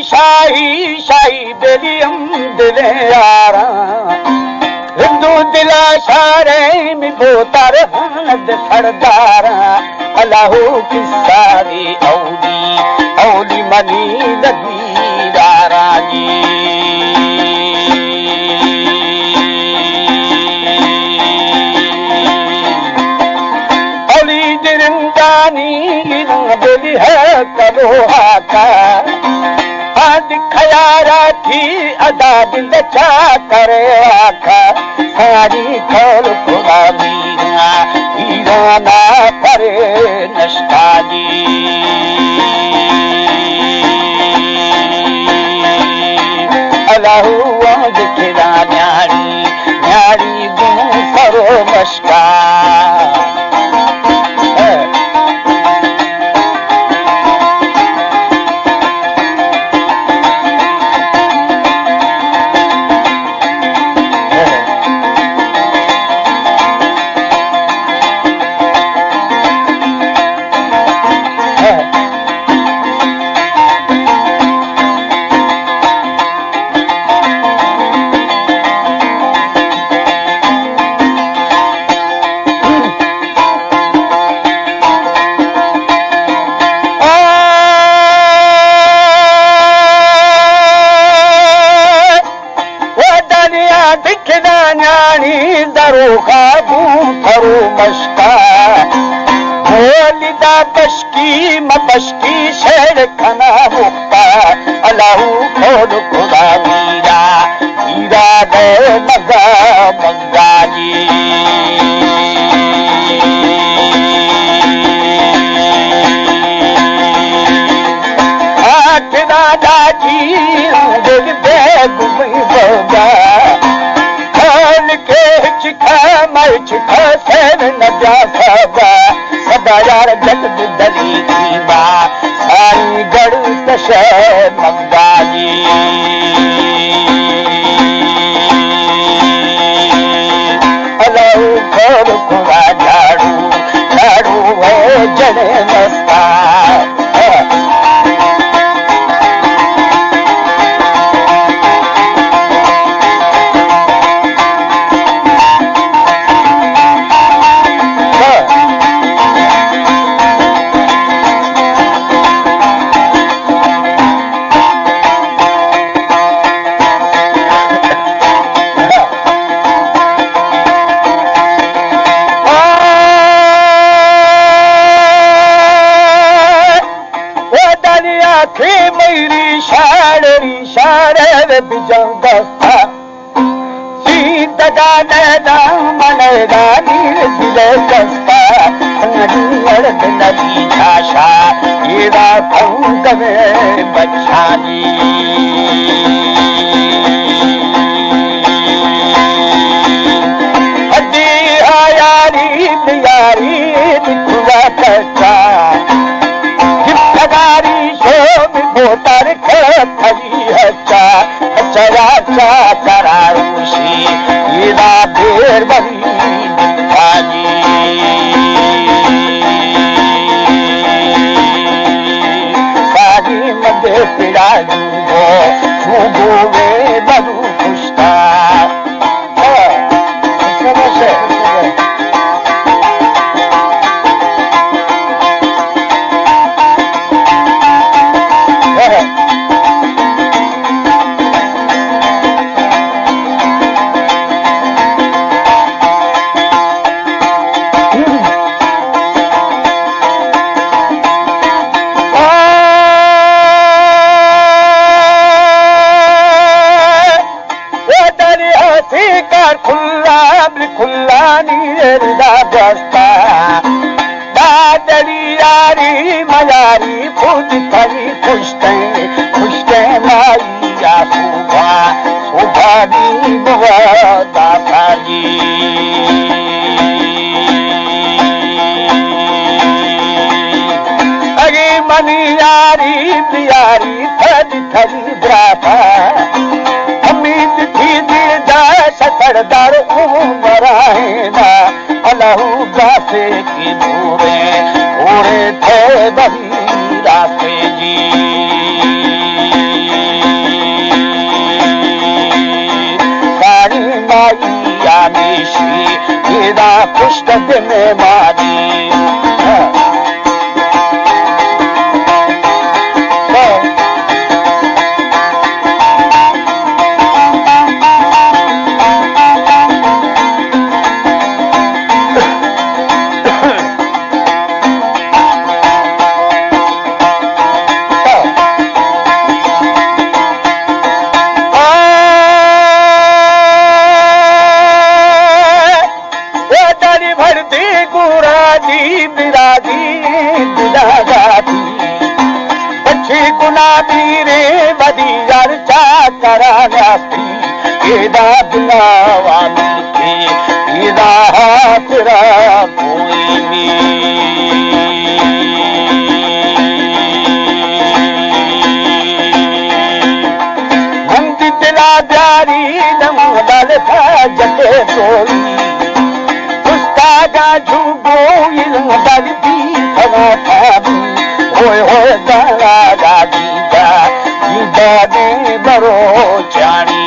शाही शाही बेलियम दिले यारा हिंदू दिला सारे में बोतर हद सरदारा अल्लाह की सारी औली औली मनी लगी दारा जी औली दिरंदानी बेली है करो हाका खयारा थी अदा दिल चा करे आखा सारी खोल खुदा मीरा हीराना परे नष्टा जी अल्लाहू दिखरा न्यारी न्यारी गुण करो मस्का बशकी मबशकी शेर खना मुक्ता अल्लाहू खोल खुदा मीरा मीरा गए मगा मगा जी आठ दादा जी दिल बेग में बोगा खोल के चिखा मैं चिखा सेन न जा सका सदा यार जगत दली थी बा सारी गढ़ तशे मग्गा जी अल्लाह खोल खुदा झाड़ू झाड़ू है जड़े मस्ता नदी भाषा येरा पंग में बच्चानी हदी आयारी प्यारी दिखुआ कच्चा जिम्मेदारी शो में बोतर खरी हच्चा चरा चा करारूशी येरा बेर बही भाजी मध्य पिड़ा जूगो छूगो वे बलू पुष्टा मयारी खुद खरी खुशते माई या सुभानी दाता जी अरे मनी यारी प्यारी थरी थरी ब्राता उम्मीद थी दिल जा सरदार उमराना अल्लाह गासे की दूरे पूरे थे बही रास्ते जी केदा खुशकद में मारी गुलाबी रे बदी चर्चा कराना थी केदा बिलावा मिलके केदा हाथरा कोई मंदी दिला प्यारी नमदल था जटे सोई उस्तादा झूगो इल्म दल दी हवा था होए होए दादा दादी दादी बरो जानी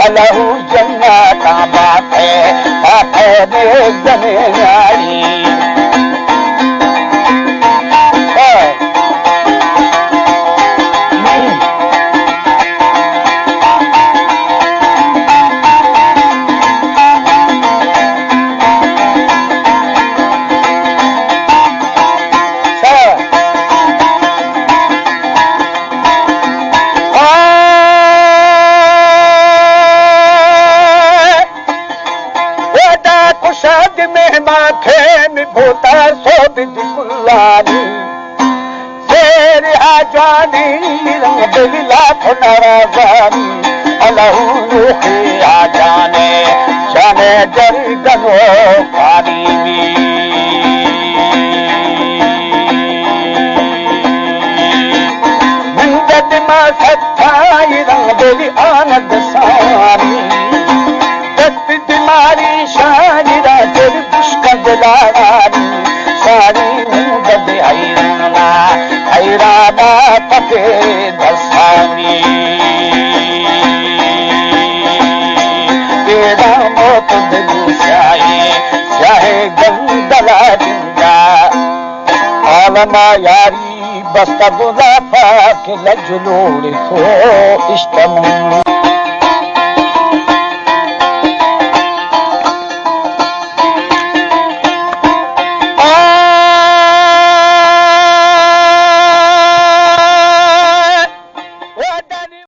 अल्लाह जन्ना का बाप है देख जने यारी भोता सोद गुलानी शेर आजानी रंग दिला नाराजानी अल्लाह आ जाने जाने डर गनो पानी मंदत मा सत्ताई रंग दिली आनंद सानी दस्त दिमारी शानी राजर पुष्का दिलानी सारी मुंद हैराना पके दसानी तेरा मोत दिल स्याहे गंदला जिंदा आलमा यारी बस्ता गुलाफा के लजलोड़ थो इष्टम